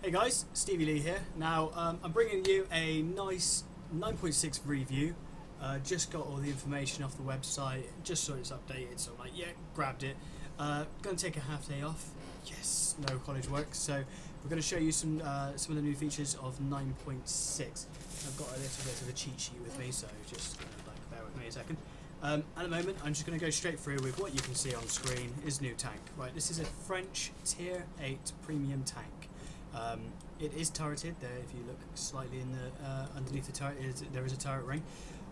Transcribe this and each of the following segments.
Hey guys, Stevie Lee here. Now I'm bringing you a nice 9.6 review. Just got all the information off the website, just saw it's updated, so I'm like, yeah, grabbed it. Gonna take a half day off. Yes, no college work. So we're gonna show you some of the new features of 9.6. I've got a little bit of a cheat sheet with me, so just bear with me a second. At the moment, I'm just going to go straight through with what you can see on screen is new tank. Right, this is a French Tier 8 premium tank. It is turreted. There, if you look slightly in the underneath the turret, there is a turret ring.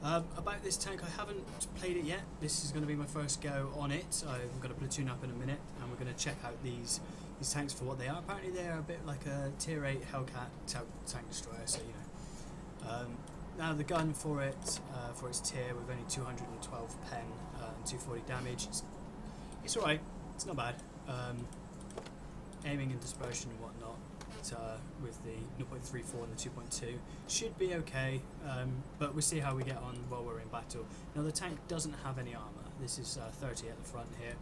About this tank, I haven't played it yet. This is going to be my first go on it. I'm going to platoon up in a minute, and we're going to check out these tanks for what they are. Apparently, they are a bit like a Tier 8 Hellcat tank destroyer. So you know. Now the gun for its tier with only 212 pen and 240 damage, it's alright, it's not bad. Aiming and dispersion and whatnot with the 0.34 and the 2.2 should be okay, but we'll see how we get on while we're in battle. Now the tank doesn't have any armour. This is 30 at the front here,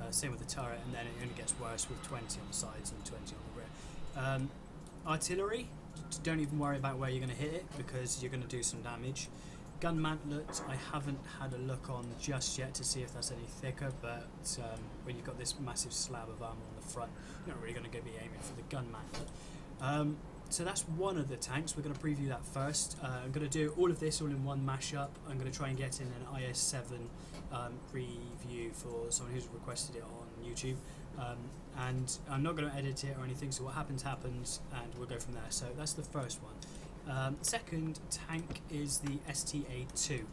same with the turret, and then it only gets worse with 20 on the sides and 20 on the rear. Artillery, don't even worry about where you're going to hit it because you're going to do some damage. Gun mantlet, I haven't had a look on just yet to see if that's any thicker, but when you've got this massive slab of armour on the front, you're not really going to be aiming for the gun mantlet. So that's one of the tanks. We're going to preview that first. I'm going to do all of this all in one mashup. I'm going to try and get in an IS-7 review for someone who's requested it on YouTube. And I'm not going to edit it or anything, so what happens, and we'll go from there. So that's the first one. Second tank is the STA-2.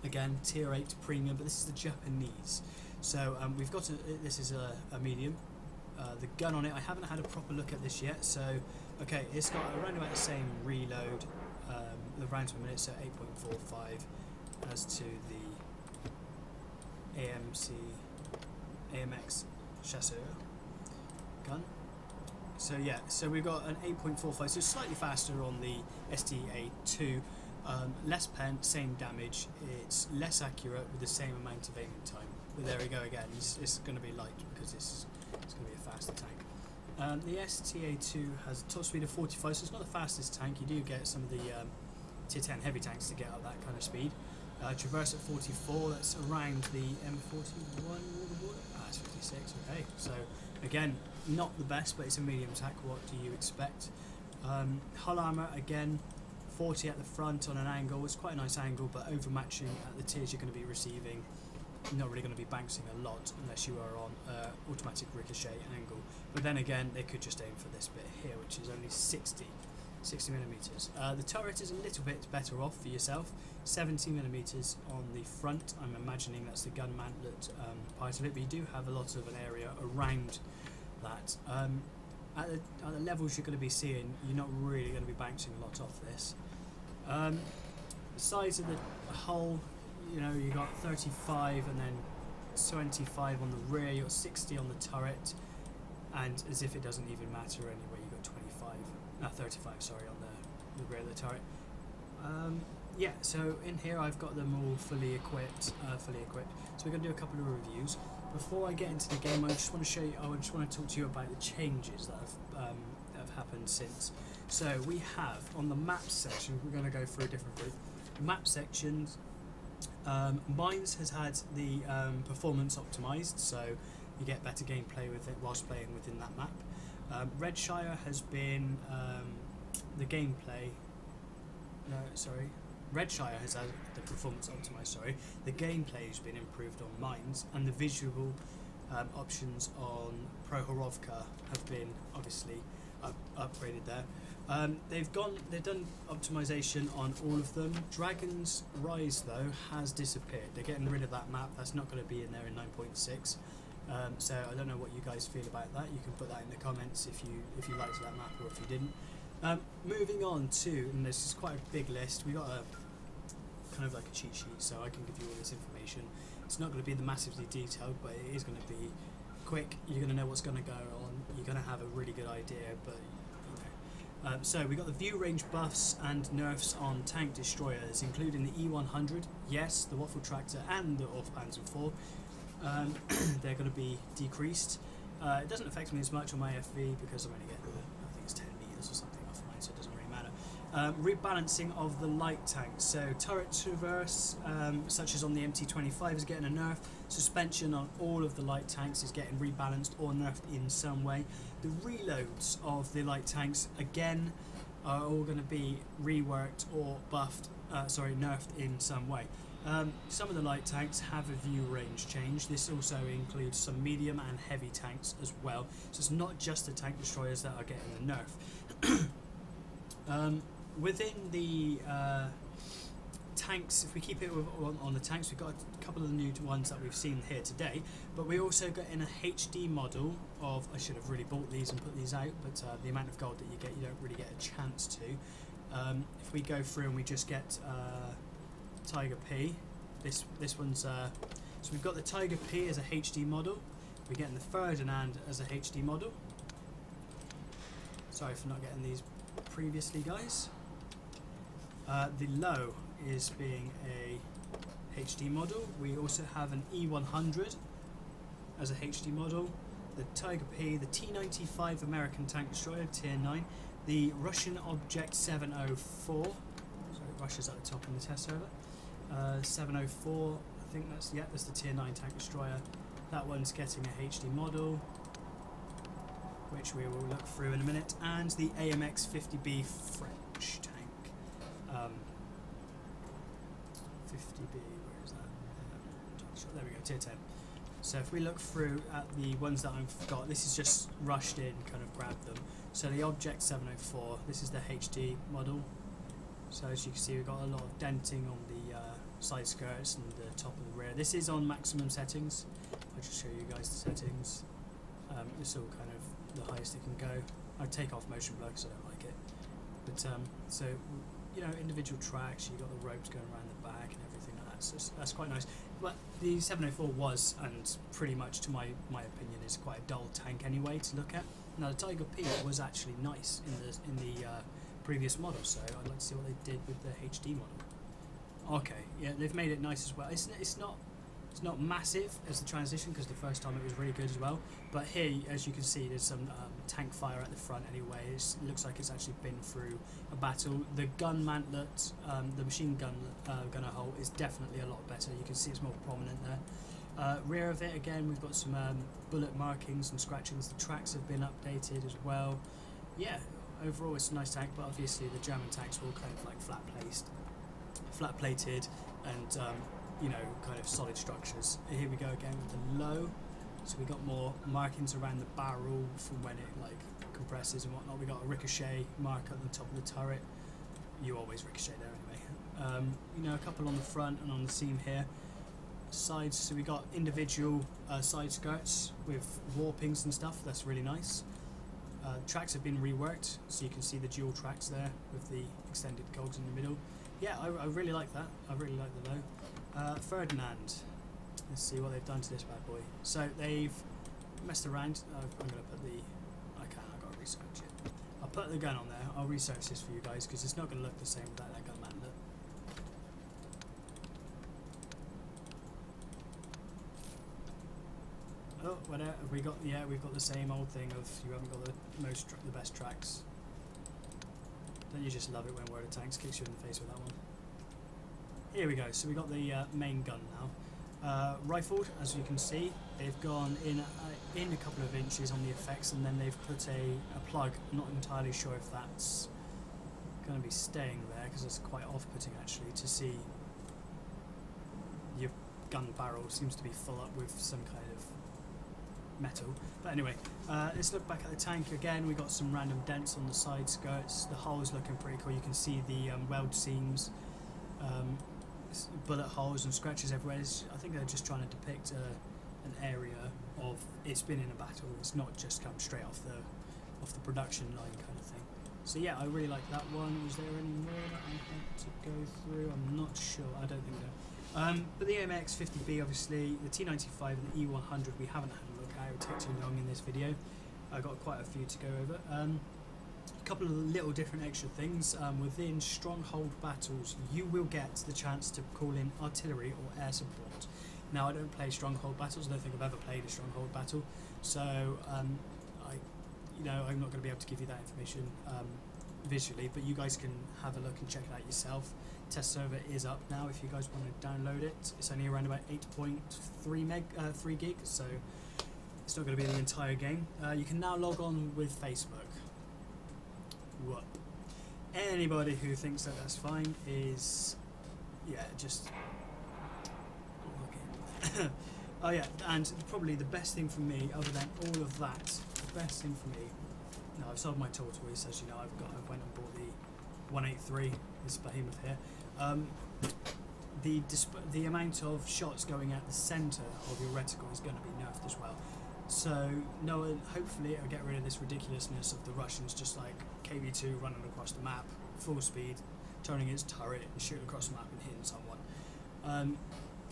Again, Tier 8 premium, but this is the Japanese. So we've got this is a medium. The gun on it, I haven't had a proper look at this yet. So, okay, it's got around about the same reload, the rounds per minute, so 8.45 as to the AMX Chasseur gun. So yeah, so we've got an 8.45, so slightly faster on the STA-2, less pen, same damage, it's less accurate with the same amount of aiming time. But there we go again, it's going to be light because it's going to be a faster tank. The STA-2 has a top speed of 45, so it's not the fastest tank. You do get some of the Tier 10 heavy tanks to get up that kind of speed. Traverse at 44, that's around the M41 waterboard. It's 56, okay. So again, not the best, but it's a medium tank. What do you expect? Hull armour, again, 40 at the front on an angle. It's quite a nice angle, but overmatching at the tiers you're going to be receiving. You're not really going to be bouncing a lot unless you are on automatic ricochet angle. But then again, they could just aim for this bit here, which is only 60 millimeters. The turret is a little bit better off for yourself. 70 millimeters on the front. I'm imagining that's the gun mantlet part of it, but you do have a lot of an area around that. At the levels you're going to be seeing, you're not really going to be bouncing a lot off this. The size of the hull, you know, you got 35 and then 25 on the rear. You got 60 on the turret, and as if it doesn't even matter anyway, you got 35, sorry, on the rear of the turret. Yeah, so in here I've got them all fully equipped. So we're going to do a couple of reviews. Before I get into the game, I just want to talk to you about the changes that have happened since. So we have on the map section, we're going to go through a different route. Map sections, Mines has had the performance optimized, so you get better gameplay with it whilst playing within that map. Redshire has been the gameplay. No, sorry. Redshire has had the performance optimized. Sorry, the gameplay has been improved on Mines, and the visual options on Prohorovka have been obviously upgraded there. They've done optimization on all of them. Dragon's Rise though has disappeared. They're getting rid of that map. That's not going to be in there in 9.6. So I don't know what you guys feel about that. You can put that in the comments if you liked that map or if you didn't. Moving on to, and this is quite a big list, we got a kind of like a cheat sheet, so I can give you all this information. It's not going to be the massively detailed, but it is going to be quick. You're going to know what's going to go on. You're going to have a really good idea, but you know. So we got the view range buffs and nerfs on tank destroyers, including the E100, yes, the Waffle Tractor, and the Orf-Panzer IV. They're going to be decreased. It doesn't affect me as much on my FV because I'm only getting, I think it's 10 meters or something offline, so it doesn't really matter. Rebalancing of the light tanks. So turret traverse, such as on the MT25, is getting a nerf. Suspension on all of the light tanks is getting rebalanced or nerfed in some way. The reloads of the light tanks, again, are all going to be reworked or buffed, nerfed in some way. Some of the light tanks have a view range change. This also includes some medium and heavy tanks as well. So it's not just the tank destroyers that are getting a nerf. Within the tanks, if we keep it on the tanks, we've got a couple of the new ones that we've seen here today, but we also got in a HD model of, I should have really bought these and put these out, but the amount of gold that you get, you don't really get a chance to. If we go through and we just get Tiger P, this one's, so we've got the Tiger P as a HD model, we're getting the Ferdinand as a HD model. Sorry for not getting these previously, guys. The Low is being a HD model. We also have an E100 as a HD model, the Tiger P, the T95 American Tank Destroyer Tier 9, the Russian Object 704, so Russia's at the top in the test server, 704, I think that's the Tier 9 Tank Destroyer. That one's getting a HD model, which we will look through in a minute, and the AMX 50B French tank. 50B, where is that? There we go, tier 10. So if we look through at the ones that I've got, this is just rushed in, kind of grabbed them. So the Object 704, this is the HD model. So as you can see, we've got a lot of denting on the side skirts and the top and the rear. This is on maximum settings. I'll just show you guys the settings. It's all kind of the highest it can go. I take off motion blur because I don't like it. But so, you know, individual tracks, you've got the ropes going around the back and everything like that, so that's quite nice. But the 704 was, and pretty much to my opinion, is quite a dull tank anyway to look at. Now the Tiger P was actually nice in the previous model, so I'd like to see what they did with the HD model. Okay, yeah, they've made it nice as well. It's not massive as the transition, because the first time it was really good as well, but here, as you can see, there's some tank fire at the front anyway. It looks like it's actually been through a battle. The gun mantlet, the machine gun gunner hole is definitely a lot better. You can see it's more prominent there. Rear of it, again, we've got some bullet markings and scratchings. The tracks have been updated as well. Yeah, overall it's a nice tank, but obviously the German tanks were all kind of like flat plated and you know, kind of solid structures. Here we go again with the Low. So we got more markings around the barrel from when it like compresses and whatnot. We got a ricochet mark at the top of the turret. You always ricochet there anyway. You know, a couple on the front and on the seam here. Sides, so we got individual side skirts with warpings and stuff. That's really nice. Tracks have been reworked, so you can see the dual tracks there with the extended cogs in the middle. Yeah, I really like that. I really like the Low. Ferdinand. Let's see what they've done to this bad boy. So they've messed around. I'm going to put I've got to research it. I'll put the gun on there. I'll research this for you guys, because it's not going to look the same without that gun mantlet. Oh, whatever. Have we got? Yeah, we've got the same old thing of you haven't got the best tracks. Don't you just love it when World of Tanks kicks you in the face with that one? Here we go. So we got the main gun now. Rifled, as you can see, they've gone in a couple of inches on the effects, and then they've put a plug. I'm not entirely sure if that's going to be staying there, because it's quite off-putting actually to see your gun barrel seems to be full up with some kind of metal. But anyway, let's look back at the tank again. We got some random dents on the side skirts. The hull's looking pretty cool. You can see the weld seams. Bullet holes and scratches everywhere. I think they're just trying to depict an area of it's been in a battle. It's not just come straight off the production line kind of thing. So yeah, I really like that one. Was there any more that I had to go through? I'm not sure. I don't think so. But the AMX 50B, obviously, the T95 and the E100 we haven't had a look at. It would take too long in this video. I got quite a few to go over. A couple of little different extra things. Within stronghold battles, you will get the chance to call in artillery or air support. Now, I don't play stronghold battles. I don't think I've ever played a stronghold battle, so you know, I'm not going to be able to give you that information visually, but you guys can have a look and check it out yourself. Test server is up now if you guys want to download it. It's only around about 3 gig, so it's not going to be the entire game. You can now log on with Facebook. Whoop. Anybody who thinks that that's fine is, yeah, just log in. Oh yeah, and probably the best thing for me, other than all of that, the best thing for me. No, I've sold my tortoise, as you know. I went and bought the 183, this behemoth here. The amount of shots going at the centre of your reticle is going to be nerfed as well. So hopefully it'll get rid of this ridiculousness of the Russians just like KV2 running across the map, full speed, turning its turret and shooting across the map and hitting someone.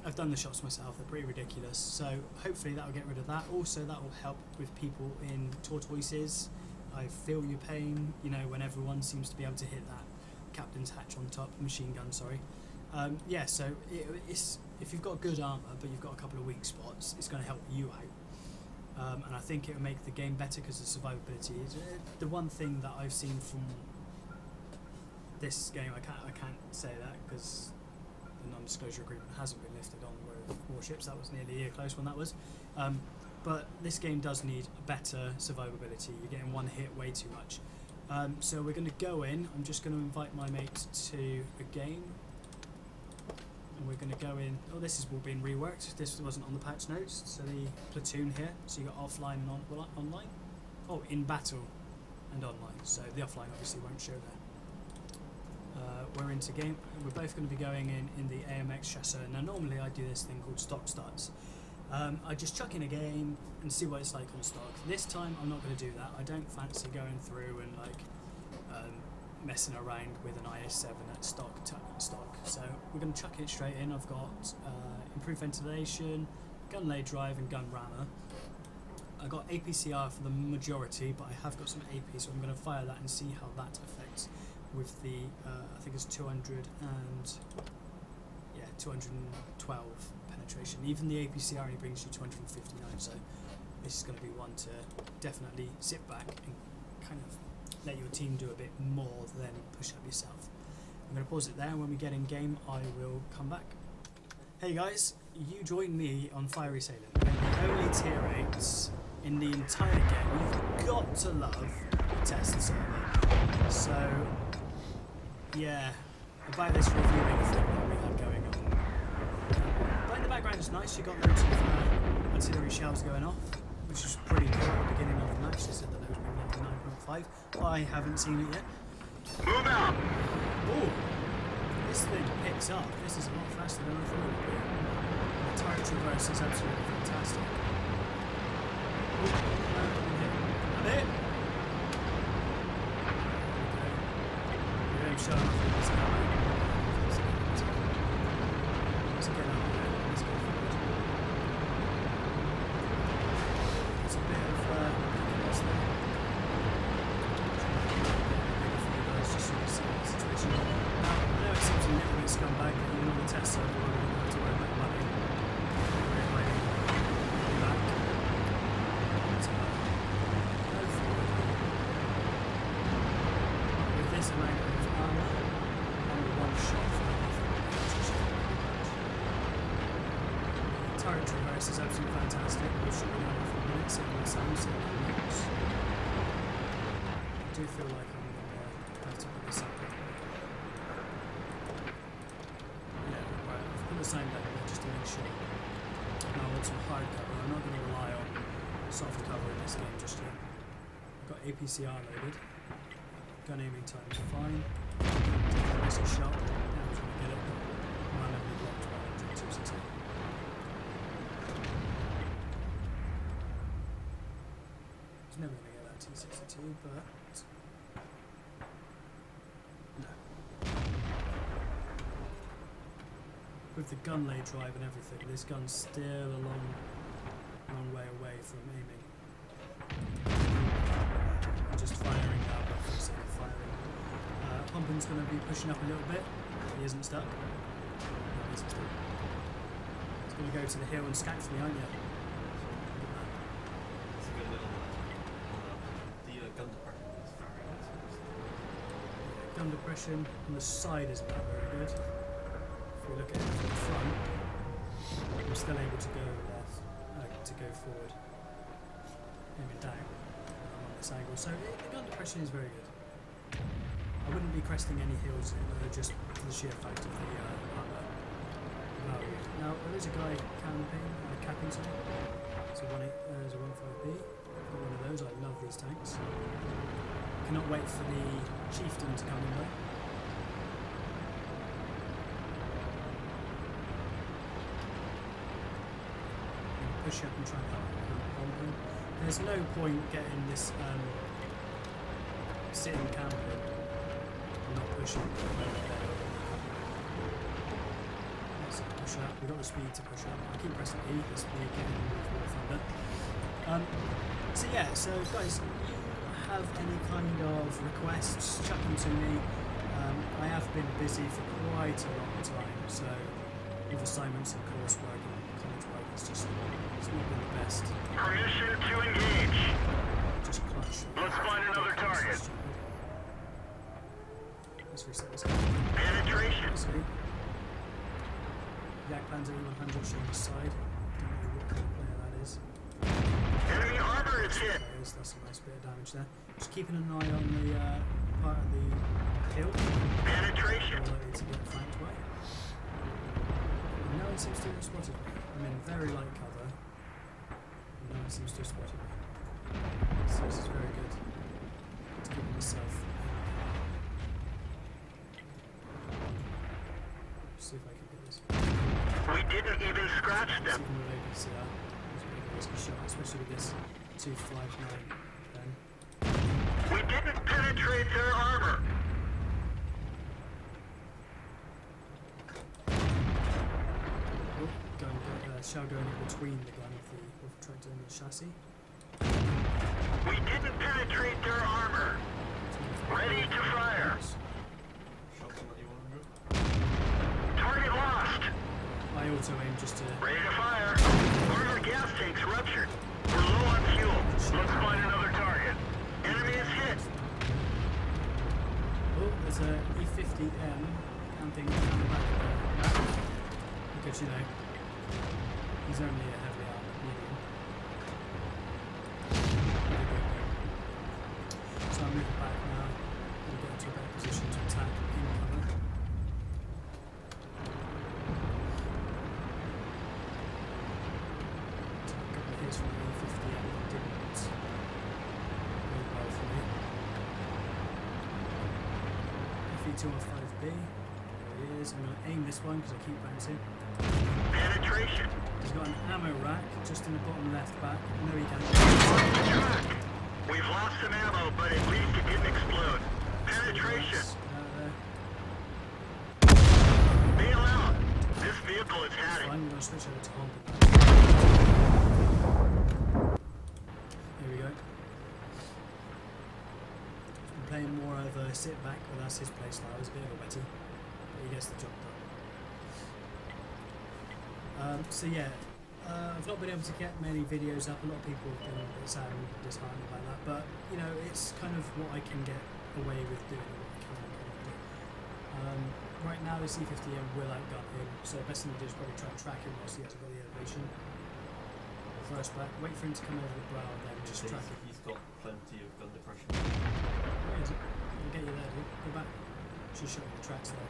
I've done the shots myself, they're pretty ridiculous, so hopefully that'll get rid of that. Also that will help with people in tortoises. I feel your pain, you know, when everyone seems to be able to hit that captain's hatch on top, machine gun, sorry. Yeah, so it's, if you've got good armour but you've got a couple of weak spots, it's going to help you out. And I think it will make the game better because of survivability. The one thing that I've seen from this game, I can't say that because the non-disclosure agreement hasn't been lifted on warships. That was nearly a year close when that was. But this game does need better survivability. You're getting one hit way too much. So we're going to go in. I'm just going to invite my mate to a game. And we're going to go in. Oh, this is all being reworked. This wasn't on the patch notes. So the platoon here. So you got offline and online. Oh, in battle and online. So the offline obviously won't show there. We're into game. We're both going to be going in the AMX chasseur. Now normally I do this thing called stock starts. I just chuck in a game and see what it's like on stock. This time I'm not going to do that. I don't fancy going through and like messing around with an IS-7 at stock. So we're going to chuck it straight in. I've got improved ventilation, gun lay drive and gun rammer. I got APCR for the majority, but I have got some AP, so I'm going to fire that and see how that affects with the, I think it's 212 penetration. Even the APCR only brings you 259, so this is going to be one to definitely sit back and kind of let your team do a bit more than push up yourself. I'm going to pause it there, and when we get in game I will come back. Hey guys, you join me on Fiery Assailant. The only tier 8s in the entire game. You've got to love the test server. So yeah, about this reviewing thing that we had going on. But in the background is nice. You got loads of artillery shells going off, which is pretty cool at the beginning of the match. They said that those were 9.5. I haven't seen it yet. Move out! Oh, this thing picks up. This is a lot faster than I thought it would be. The turret traverse is absolutely fantastic. I'm hit. You're getting shot off with this guy. Let's get out of there. Let's go forward. It's a bit of what's there. Just sort of see the situation. Now, I know it seems a little bit scumbag, but you're not a test server, we're going to have to worry about money. We're hiding back. Go forward. With this amount of armor, only one shot for turret traverse is absolutely fantastic. We've shot it out for a minute, sitting on the sound, sitting on the notes. I do feel like I'm have to put this up. Yeah, right, I've put the same down there just to make sure. Now I want some hard cover. I'm not going to rely on soft cover in this game just yet. I've got APCR loaded. Gun aiming times are fine. Nice and sharp. Now I'm trying to get it. My level blocked by 260. I was never going to get that T62, but with the gun lay drive and everything, this gun's still a long way away from aiming. I'm just firing now, but for the sake of firing. Pumpkin's going to be pushing up a little bit. He isn't stuck. No, he isn't stuck. He's going to go to the hill and scat for me, aren't you? It's a good little gun depression on the side isn't that very good. If we look at it from the front, I'm still able to go left, to go forward, aiming down on this angle. So the gun depression is very good. I wouldn't be cresting any hills just for the sheer fact of the armor value. Now there is a guy capping something. So there's a 15B. One of those. I love these tanks. Cannot wait for the chieftain to come in though. Push up and try and bomb him. There's no point getting this sitting camper and not pushing. Let's push up. We've got the speed to push up. I keep pressing E. The speed getting more thunder. So yeah, so guys, you have any kind of requests, chuck them to me. I have been busy for quite a long time, so with assignments and coursework and college work, it's not been the best. Permission to engage. Just clutch. Let's find another target. Let's reset this. Penetration. See? Yak Panzer E100 showing the side. Don't know what kind of player that is. Enemy armor is hit. That's a nice bit of damage there. Just keeping an eye on the part of the hill. Penetration. Likely to get flanked away. And no one seems to have spotted me. I'm in very light cover. And no one seems to have spotted me. So this is very good. It's keeping myself. See if I can get this. We didn't even scratch See them. if I'm able to see that. It's a bit of a risky shot, especially with this 259 pen. We didn't penetrate their armor. Shell going in between the gun of the tractor and the chassis. We didn't penetrate their armor. Ready to fire. Target lost. I auto aim just to. Ready to fire. One of our gas tanks ruptured. We're low on fuel. Let's find another target. Enemy is hit. Oh, there's a E50M camping down the back of the back. Because, you know, he's only a heavily armored medium. So I'm moving back now. We'll get into a better position to attack in cover. So a couple of hits from the E50M didn't go well for me. FE215B. There he is. I'm going to aim this one because I keep bouncing. Penetration. He's got an ammo rack just in the bottom left back. No, he can't. On the track. We've lost some ammo, but at least it didn't explode. Penetration. Bail out. This vehicle is had it. I'm going to switch over to Honda. Here we go. He's been playing more of a sit back, but that's his play style. He's a bit of a wetty, but he gets the job done. So yeah, I've not been able to get many videos up. A lot of people have been a bit sad and disheartened about that, but you know, it's kind of what I can get away with doing and what I can do. Right now, the C50M will outgun him, so the best thing to do is probably try and track him whilst he hasn't got the elevation. First back, wait for him to come over the brow, and then just track him. He's got plenty of gun depression. Where is it? I'll get you there, dude. Go back. Should show you the tracks there.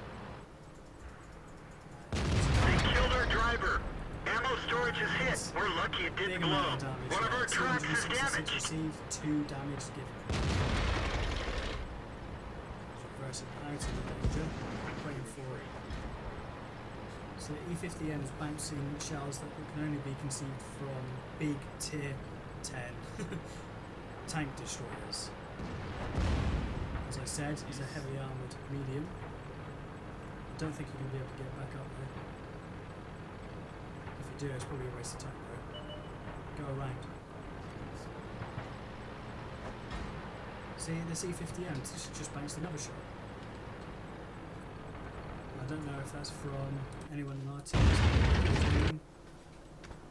They killed our driver. Ammo storage is hit. We're lucky it didn't Big blow. amount of damage. One of our trucks is 266 damaged. received, 2 damage given. Reversing out of the danger. Waiting for it. So the E50M is bouncing shells that can only be conceived from big tier 10 tank destroyers. As I said, he's a heavily armoured medium. I don't think you're going to be able to get back up there. If you do, it's probably a waste of time though. Go around. See, the C50M just bounced another shot. I don't know if that's from anyone in our team.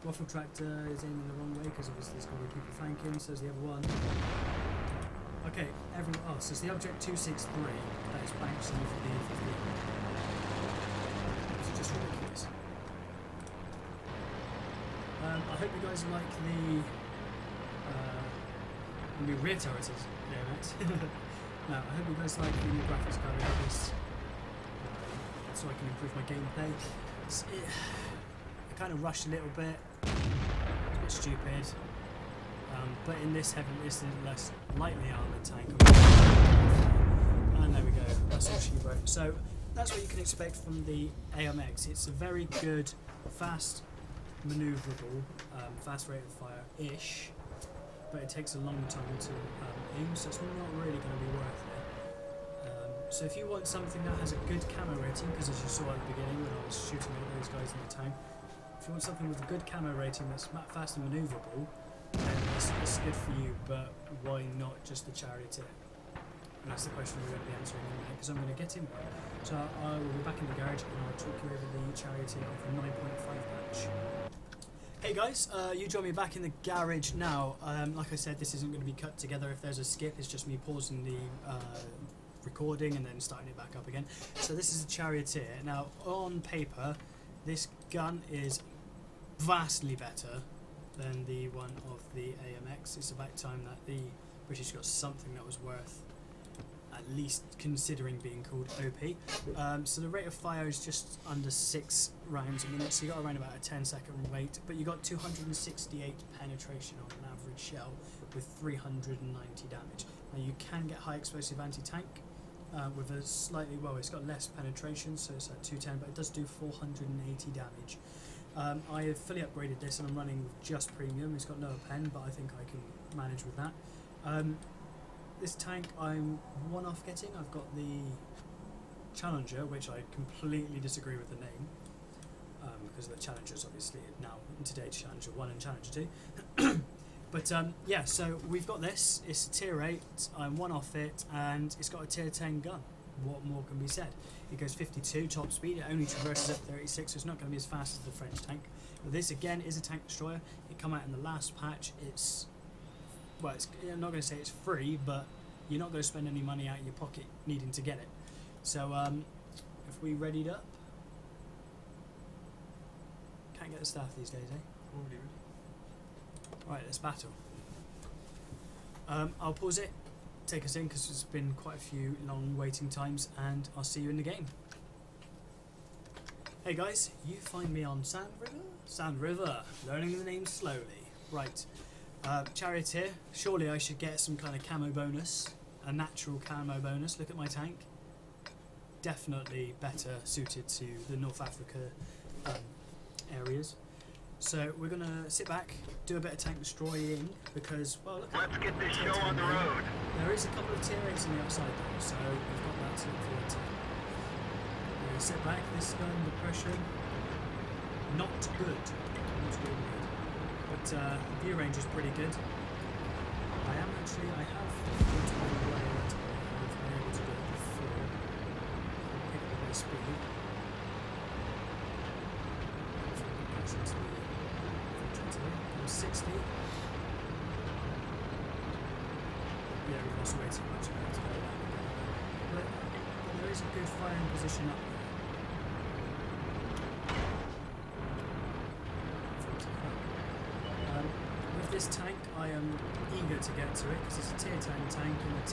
Waffle Tractor is aiming the wrong way because obviously there's got to be people flanking, so there's the other one. I Okay, everyone else. So it's the object 263 that is bouncing for the 50. It's just ridiculous. I hope you guys like the new rear turrets. Yeah, Max. No, I hope you guys like the new graphics card. I have this so I can improve my gameplay. I kind of rushed a little bit. It's a bit stupid. But in this this is less lightly armoured tank. And there we go. That's all she wrote. So that's what you can expect from the AMX. It's a very good, fast, manoeuvrable, fast rate of fire-ish. But it takes a long time to aim, so it's not really going to be worth it. So if you want something that has a good camo rating, because as you saw at the beginning when I was shooting at those guys in the tank, if you want something with a good camo rating that's fast and manoeuvrable, then it's good for you, but why not just the Charioteer? And that's the question we're going to be answering in a minute, because I'm going to get in one. So I will be back in the garage and I'll talk you over the Charioteer of the 9.5 batch. Hey guys, you join me back in the garage now. Like I said, this isn't going to be cut together. If there's a skip, it's just me pausing the recording and then starting it back up again. So this is the Charioteer. Now, on paper, this gun is vastly better than the one of the AMX. It's about time that the British got something that was worth at least considering being called OP. So the rate of fire is just under 6 rounds a minute, so you got around about a 10-second wait, but you got 268 penetration on an average shell with 390 damage. Now you can get high explosive anti-tank with a slightly, well, it's got less penetration, so it's at 210, but it does do 480 damage. I have fully upgraded this and I'm running with just premium. It's got lower pen, but I think I can manage with that. This tank I'm one-off getting. I've got the Challenger, which I completely disagree with the name, because the Challengers obviously now in today's Challenger 1 and Challenger 2. But yeah, so we've got this. It's a tier 8. I'm one-off it, and it's got a tier 10 gun. What more can be said? It goes 52 top speed. It only traverses at 36, so it's not going to be as fast as the French tank. But this again is a tank destroyer. It come out in the last patch. It's, well, I'm not going to say it's free, but you're not going to spend any money out of your pocket needing to get it. So if we readied up, can't get the staff these days, eh? Already ready. Right, let's battle. I'll pause it, take us in, because there's been quite a few long waiting times, and I'll see you in the game. Hey guys, you find me on Sand River? Sand River, learning the name slowly. Right, Charioteer, surely I should get some kind of camo bonus, a natural camo bonus. Look at my tank. Definitely better suited to the North Africa areas. So we're going to sit back, do a bit of tank destroying, because, well, look, Let's get this show on the road. there is a couple of tier 8s on the outside though, so we've got that to look forward to. We're going to sit back, this gun, the pressure, not good. Not good. But view range is pretty good. I have put my way that I've been able to do it before. Pick up a bit of speed. Into the 60. Yeah, we've lost way too much. But there is a good firing position up there. With this tank, I am eager to get to it because it's a tier 10 tank and a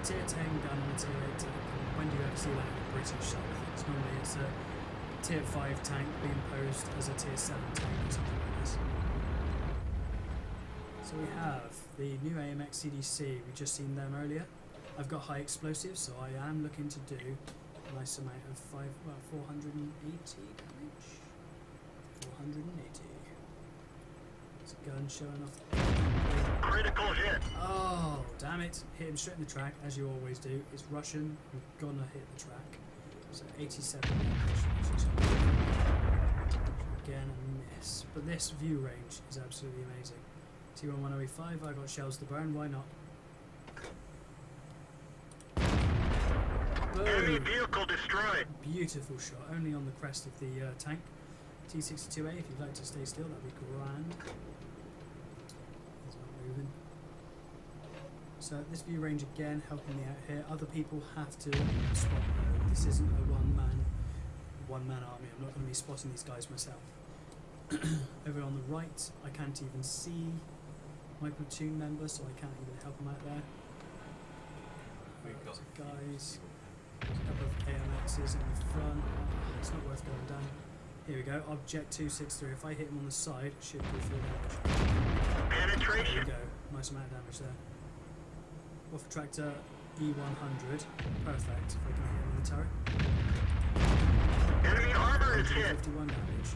tier 10 gun and a tier 8 tank. And when do you ever see that in a British side of things? Normally it's a tier 5 tank being posed as a tier 7 tank or something like this. So we have the new AMX CDC, we just seen them earlier. I've got high explosives, so I am looking to do a nice amount of 480 damage. 480. It's a gun showing off. Critical hit. Oh, damn it. Hit him straight in the track, as you always do. It's Russian, we're gonna hit the track. So 87 damage. Again, a miss. But this view range is absolutely amazing. T1105, I got shells to burn, why not? Enemy Boom! vehicle destroyed. Beautiful shot, only on the crest of the tank. T62A, if you'd like to stay still, that'd be grand. He's not moving. So So this view range again helping me out here. Other people have to spot though. This isn't a one-man army. I'm not going to be spotting these guys myself. Over on the right, I can't even see my platoon member, so I can't even help him out there. We've got Guys, a couple of KMXs in the front. It's not worth going down. Here we go. Object 263. If I hit him on the side, it should do 4 damage. There Penetration. we go. Nice amount of damage there. Waffle Tractor E100. Perfect. If I can hit him on the turret. Enemy armor is hit. 151 damage.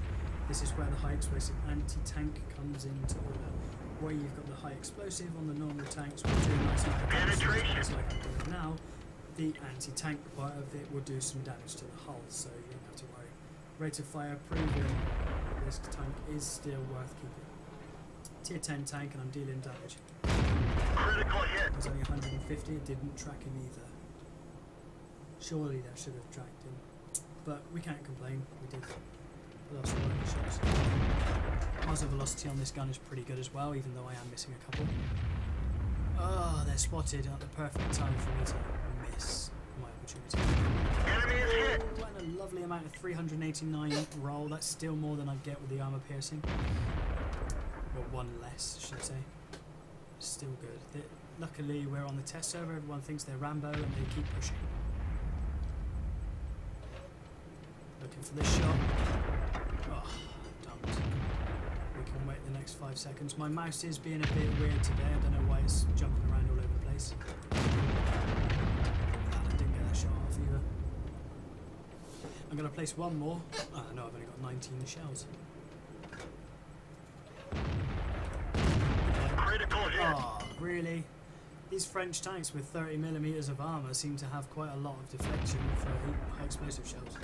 This is where the high explosive anti-tank comes into order. Where you've got the high explosive on the normal tanks will do a nice amount of damage. Penetration. Like I'm doing now, the anti-tank part of it will do some damage to the hull, so you don't have to worry. Rate of fire proven. This tank is still worth keeping. Tier 10 tank, and I'm dealing damage. Critical hit. It was only 150. It didn't track him either. Surely that should have tracked him, but we can't complain. We did. Lost a lot of shots. Muzzle velocity on this gun is pretty good as well, even though I am missing a couple. Oh, they're spotted at the perfect time for me to miss my opportunity. Enemy is hit. Oh, and a lovely amount of 389 roll. That's still more than I get with the armor piercing. Well, one less, should I say. Still good. Luckily, we're on the test server. Everyone thinks they're Rambo, and they keep pushing. Looking for this shot. Oh, dumped. We can wait the next 5 seconds. My mouse is being a bit weird today. I don't know why it's jumping around all over the place. I didn't get that shot off either. I'm going to place one more. Oh, no, I've only got 19 shells. Critical hit. Oh, really? These French tanks with 30mm of armour seem to have quite a lot of deflection for high explosive shells.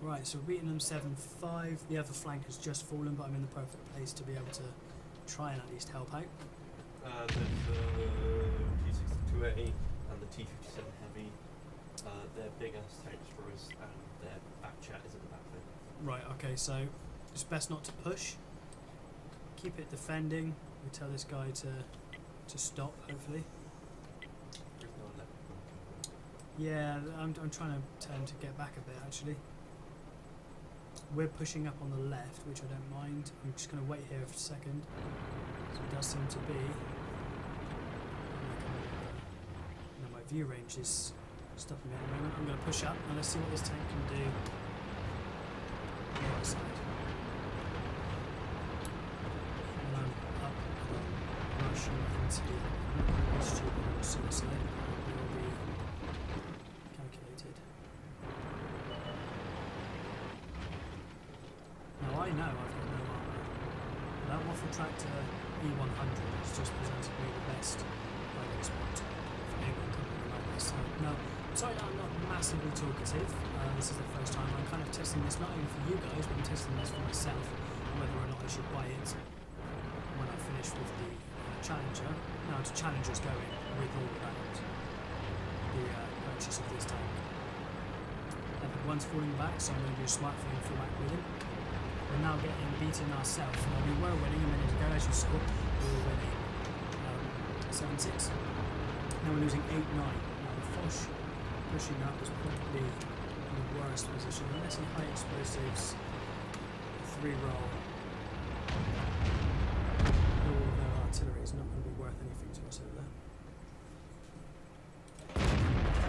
Right, so we're beating them 7-5. The other flank has just fallen, but I'm in the perfect place to be able to try and at least help out. there's the T62A and the T57 Heavy. They're big ass tanks for us, and their back chat is in the back there. Right, okay, so it's best not to push. Keep it defending. We tell this guy to stop, hopefully. There's no left. Yeah, I'm trying to tell him to get back a bit, actually. We're pushing up on the left, which I don't mind. I'm just going to wait here for a second. So it does seem to be. No, my view range is stopping me at the moment. I'm going to push up and let's see what this tank can do on the other side. And I'm up, rushing into the stupid suicide. It will be calculated. Now I know I've got no armour. That Waffle Tractor E100 has just presented me the best high spot for anyone coming like this. So, no, I'm sorry that I'm not massively talkative. This is the first time. I'm kind of testing this not only for you guys, but I'm testing this for myself, and whether or not I should buy it when I finish with the Challenger. Now, the Challenger's going with or without the purchase of this tank. One's falling back, so I'm going to do a smart thing and fall back with him. We're now getting beaten ourselves. Now, we were winning a minute ago, as you saw. We were winning 7-6. Now we're losing 8-9. Now the Foch pushing up is probably in the worst position. Unless he high explosives, 3-roll. All of their artillery is not going to be worth anything to us over there.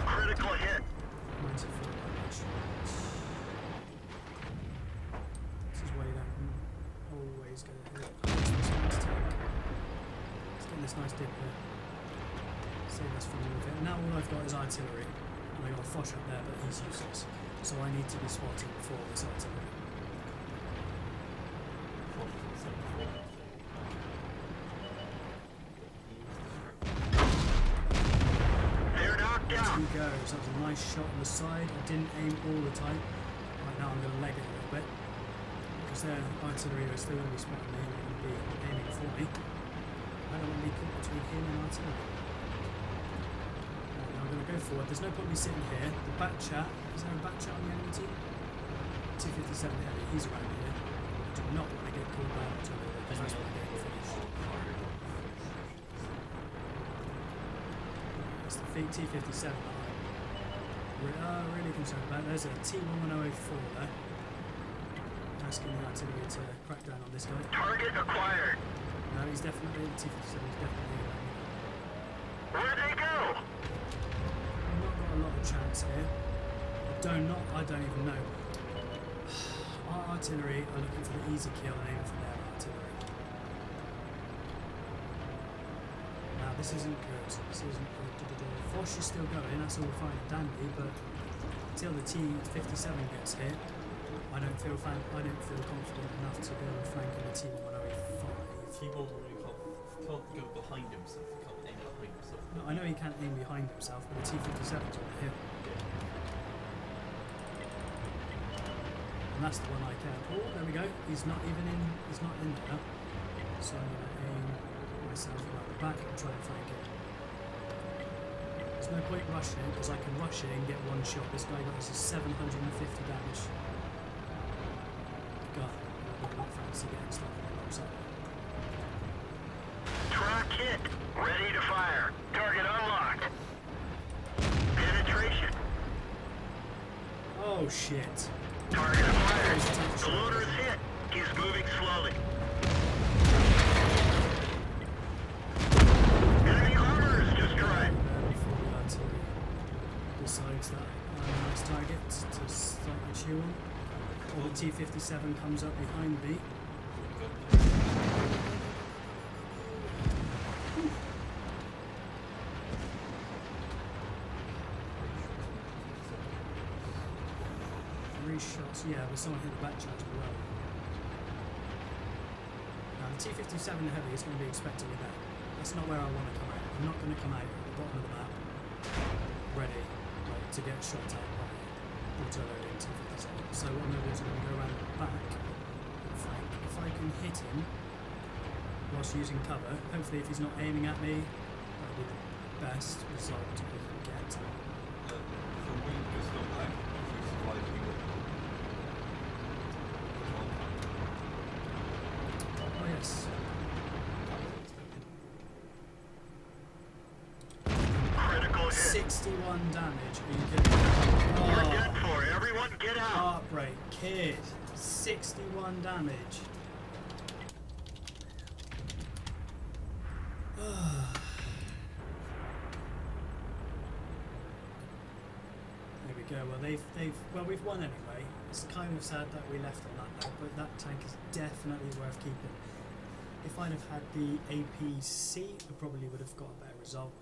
Critical hit. 94 damage. This is why you don't always go ahead. Let's get this nice dip here. Save us from all of it. Now all I've got is artillery. And I got a Foch up there, but he's useless. So I need to be spotting for this artillery. They're knocked There down. he goes. That was a nice shot on the side. I didn't aim all the time. Right now I'm going to leg it a little bit. Because their artillery is still going to be spotting me and they're going to be aiming for me. I don't want to be caught between him and artillery. Right, now I'm going to go forward. There's no point me sitting here. The back chat. Is there a back chat on the enemy team? 257 Heavy. He's around here. I do not want to get called out to the because that's what I'm getting finished. It's the T-57 that I'm really concerned about. There's a T-1104 there. Asking the artillery to crack down on this guy. Target acquired. No, he's definitely, the T-57 is definitely... Where'd they go? We've not got a lot of chance here. I don't even know. Our artillery are looking for the easy kill and aiming for their artillery. Now this isn't good. This isn't good. Foch is still going, that's all fine and dandy, but until the T-57 gets hit, I don't feel confident enough to go and flank on the T-105. T-105 can't go behind himself, he can't aim behind himself. No, I know he can't aim behind himself, but the T-57's on the hill. And that's the one I care. Oh, there we go. He's not in there. So I'm going to aim myself around the back and try and flank it. There's no point rushing it because I can rush it and get one shot. This guy got us a 750 damage gun. I'm not fancy getting stuff on the wrong side. Track hit. Ready to fire. Target unlocked. Penetration. Oh shit. Target acquired. The loader is hit. He's moving slowly. Enemy armor is destroyed. Before the artillery decides that I'm a nice target to start the chew on. Or the T-57 comes up behind me. Shots, yeah, but someone hit the back charge as well. Now the T-57 heavy is going to be expecting me there. That's not where I want to come out. I'm not going to come out at the bottom of the map ready to get shot at by auto-loading T-57. So what I'm going to do is I'm going to go around the back and flank. If I can hit him whilst using cover, hopefully if he's not aiming at me, that'll be the best result we can get. For me, it's not like if you survive, you will. Oh yes. Critical hit. 61 damage. Are you kidding me? We're Oh, dead for. Everyone get out. heartbreak, kid. 61 damage. There we go. Well, we've won anyway. It's kind of sad that we left on that note, but that tank is definitely worth keeping. If I'd have had the APC, I probably would have got a better result.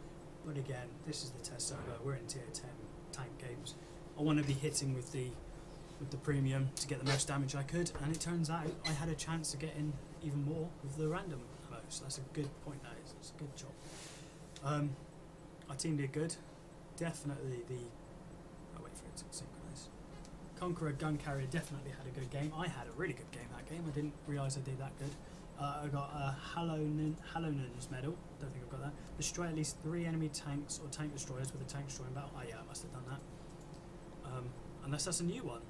But again, this is the test server. We're in tier 10 tank games. I want to be hitting with the premium to get the most damage I could, and it turns out I had a chance of getting even more with the random ammo. So that's a good point. That is. It's a good job. Our team did good. Definitely I'll wait for it to synchronize. Conqueror gun carrier definitely had a good game. I had a really good game that game. I didn't realise I did that good. I got a Hallonen's medal. Don't think I've got that. Destroy at least 3 enemy tanks or tank destroyers with a tank destroying battle. Oh yeah, I must have done that. Unless that's a new one.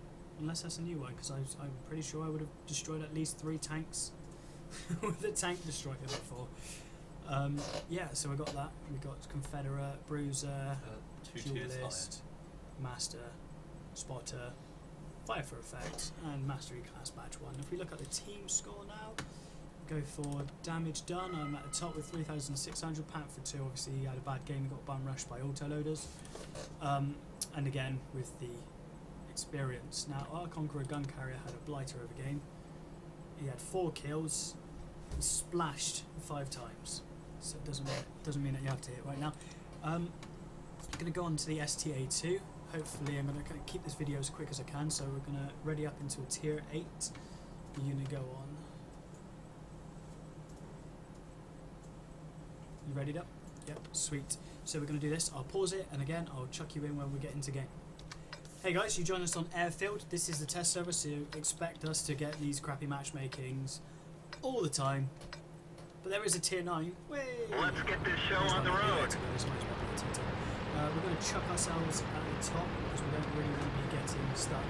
Because I'm pretty sure I would have destroyed at least 3 tanks with a tank destroyer before. Yeah, so I got that. We got Confederate, Bruiser, 2 tiers Duelist, Master, Spotter, Fire for Effect, and Mastery Class Batch 1. If we look at the team score now, go for damage done. I'm at the top with 3,600. Panther 2, obviously he had a bad game. He got bum rushed by autoloaders. And again with the experience. Now our Conqueror gun carrier had a blighter of a game. He had 4 kills. He splashed 5 times. So it doesn't mean that you have to hit right now. I'm going to go on to the STA2. Hopefully I'm going to keep this video as quick as I can. So we're going to ready up into a tier 8. You're going to go on. You readied up? Yep, sweet. So we're going to do this. I'll pause it, and again, I'll chuck you in when we get into game. Hey guys, you join us on Airfield. This is the test server, so expect us to get these crappy matchmakings all the time. But there is a tier 9. Way. Let's get this show on the road. We're going to chuck ourselves at the top because we don't really want to be getting stuck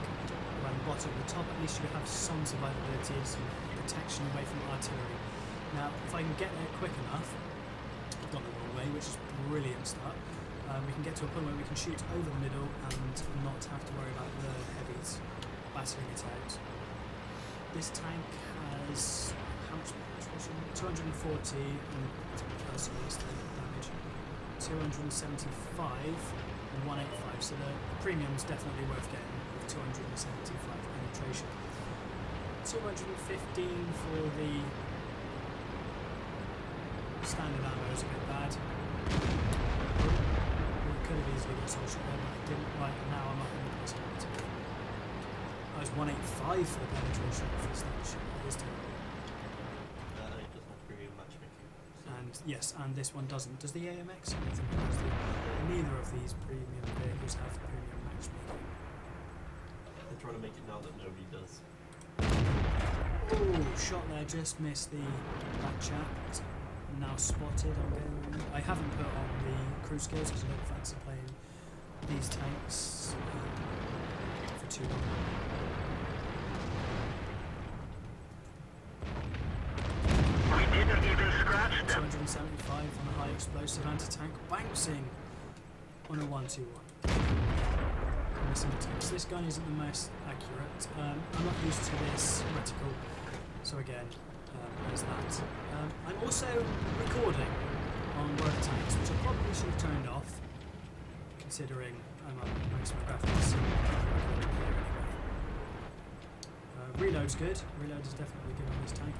around the bottom. At the top, at least you have some survivability and some protection away from artillery. Now, if I can get there quick enough, I've gone the wrong way, which is a brilliant start. we can get to a point where we can shoot over the middle and not have to worry about the heavies battering it out. This tank has how much penetration? 240 and personalized damage, 275 and 185. So the premium's definitely worth getting with 275 penetration. 215 for the standard ammo is a bit bad. We could have easily got soul shot there, but I didn't. Right, now I'm not in the place I wanted to be. I was 185 for the penetration of this thing. That is terrible. It doesn't have premium matchmaking. And yes, and this one doesn't. Does the AMX? I think it does. Neither of these premium vehicles have premium matchmaking. They're trying to make it now that nobody does. Oh, shot there, just missed that chap. Now spotted. I haven't put on the crew skills because I don't fancy playing these tanks for too long. We didn't even scratch them. 275 on a high explosive anti-tank, bouncing on a 1-2-1. Missing attacks. This gun isn't the most accurate. I'm not used to this reticle, so again, there's that. I'm also recording on Word Tanks, which I probably should have turned off, considering I'm on most of my graphics. Reload's good. Reload is definitely good on this tank.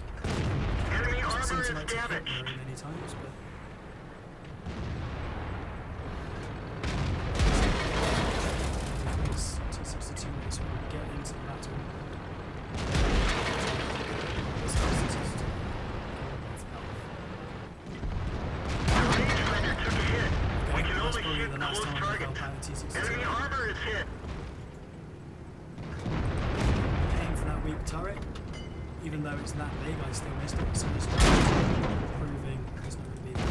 Enemy Doesn't armor seem is to like to hit damaged. very many times, but this T62 makes when we get into the battle. This T62 Rangefinder took a hit. We can that's only probably shoot the last close time I targets. help out a T62. Enemy armor is hit. Aim for that weak turret. Even though it's that big, I still missed it. So it's proving there's not going to be that.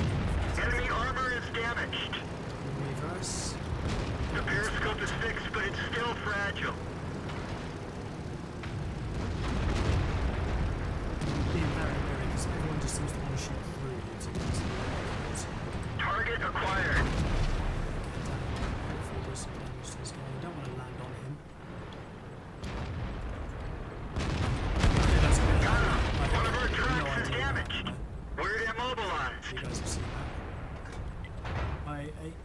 Enemy armor is damaged. Reverse. The periscope is fixed, but it's still fragile. Being very wary because everyone just seems to want to shoot through you to get to the airport. Target acquired. Hopefully do some damage to this guy. You don't want to land on him. Okay, that's a bit of Got him. I One of our have no tracks is idea what damaged. happened there. We're immobilized. You guys have seen that.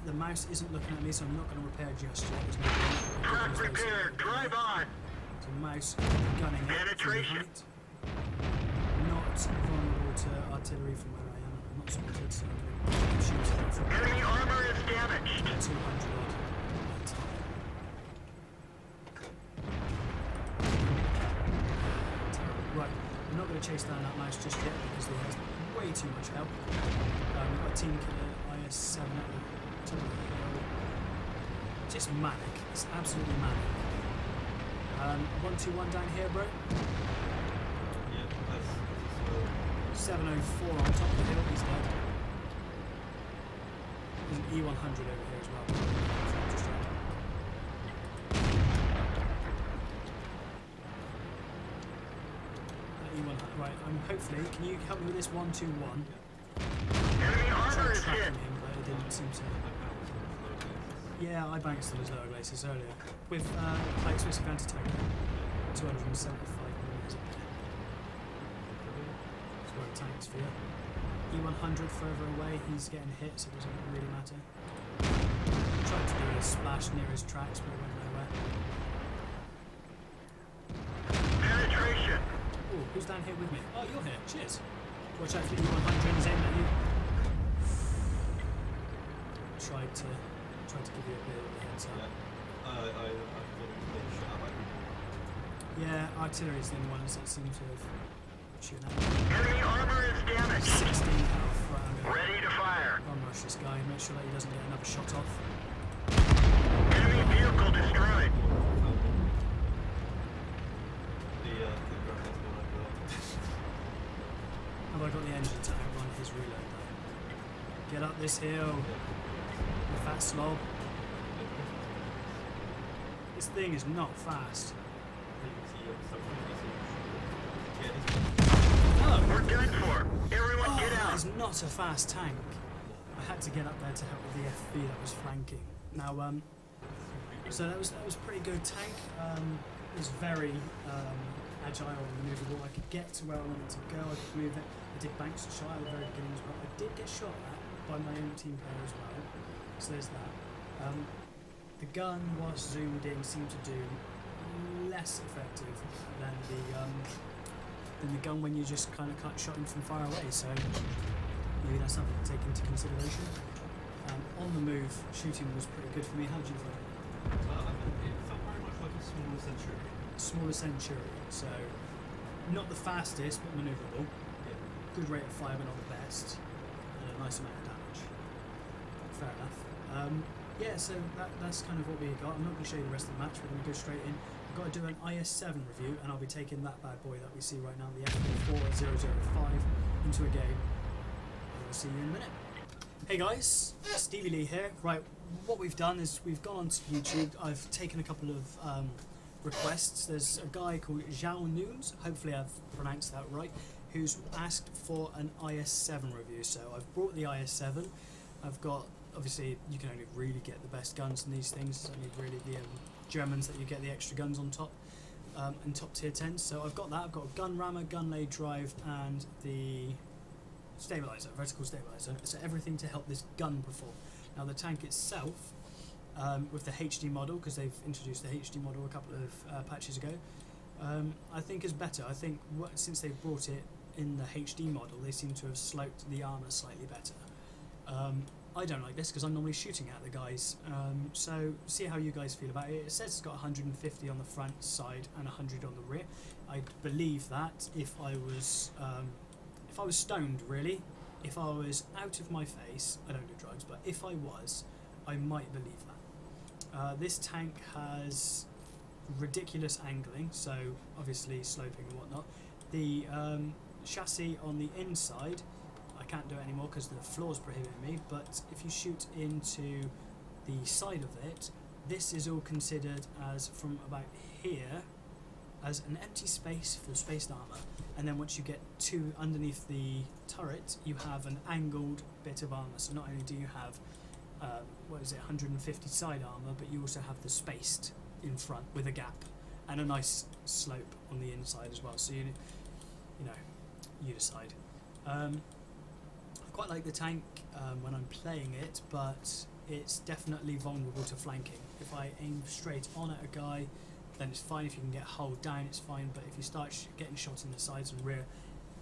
The mouse isn't looking at me, so I'm not going to repair just yet. There's no point. Track repaired. Drive on. So mouse gunning it from Penetration. height. Not vulnerable to artillery from where I am. I'm not spotted, so I'm shooting it from Enemy armor is damaged. 200 odd at a time. Right, I'm not going to chase down that mouse just yet because he has way too much help. We've got Team Killer IS-7 at the top of the hill. Just manic. It's absolutely manic. 121 down here, bro. Yeah, that's 704 on top of the hill. He's dead. There's an E100 over here as well. Just right. E100. Right, I'm hopefully. Can you help me with this 121? Enemy I armor tried is hit. tracking him, but it didn't seem to. Yeah, I bounced them as lower glaciers earlier. With high explosive anti-tank, 275 millimeters. That's where the tank's for you. E100 further away, he's getting hit, so it doesn't really matter. Tried to do a splash near his tracks, but it went nowhere. Penetration. Oh, who's down here with me? Oh, you're here. Cheers. Watch out for the E100, he's aiming at you. Tried to give you a bit of a heads up. I've been shot at by people. Yeah, artillery's the only ones that seem to have shooting at me. Enemy armor is damaged. 16 health. Right, I'm going Ready to fire. to rush this guy, make sure that he doesn't get another shot off. Enemy vehicle destroyed. The graphics one I've got. Have I got the engine to outrun his reload though? Get up this hill, you fat slob. This thing is not fast. Oh! We're done for. Everyone get That out. is not a fast tank. I had to get up there to help with the FV that was flanking. Now, so that was pretty good tank. It was very agile and manoeuvrable. I could get to where I wanted to go. I could move it. I did bank shot at the very beginning as well. I did get shot at by my own team player as well. So there's that. The gun, whilst zoomed in, seemed to do less effective than the gun when you just kind of shot him from far away. So maybe that's something to take into consideration. On the move, shooting was pretty good for me. How did you feel? It felt very much like a smaller Centurion. Smaller Centurion, so not the fastest but manoeuvrable. Yeah. Good rate of fire but not the best, and a nice amount of damage. Fair enough. Yeah, so that's kind of what we got. I'm not going to show you the rest of the match. We're going to go straight in. I've got to do an IS-7 review, and I'll be taking that bad boy that we see right now, the F4005, into a game. And we'll see you in a minute. Hey guys, Stevie Lee here. Right, what we've done is we've gone onto YouTube. I've taken a couple of requests. There's a guy called Zhao Nunes, hopefully I've pronounced that right, who's asked for an IS-7 review. So I've brought the IS-7. I've got, obviously you can only really get the best guns in these things. It's only really the Germans that you get the extra guns on top, and top tier 10s. So I've got that. I've got a gun rammer, gun lay drive, and the stabilizer, vertical stabilizer. So everything to help this gun perform. Now the tank itself, with the HD model, because they've introduced the HD model a couple of patches ago, I think is better. I think since they've brought it in the HD model, they seem to have sloped the armour slightly better. I don't like this because I'm normally shooting at the guys, so see how you guys feel about it. It says it's got 150 on the front side and 100 on the rear. I believe that if I was stoned, really, if I was out of my face, I don't do drugs, but if I was, I might believe that. This tank has ridiculous angling, so obviously sloping and whatnot. The chassis on the inside, I can't do it anymore because the floor's prohibiting me, but if you shoot into the side of it, this is all considered as from about here as an empty space for spaced armour, and then once you get to underneath the turret you have an angled bit of armour. So not only do you have 150 side armour, but you also have the spaced in front with a gap and a nice slope on the inside as well, so you decide. I quite like the tank when I'm playing it, but it's definitely vulnerable to flanking. If I aim straight on at a guy, then it's fine. If you can get hull down, it's fine, but if you start getting shot in the sides and rear,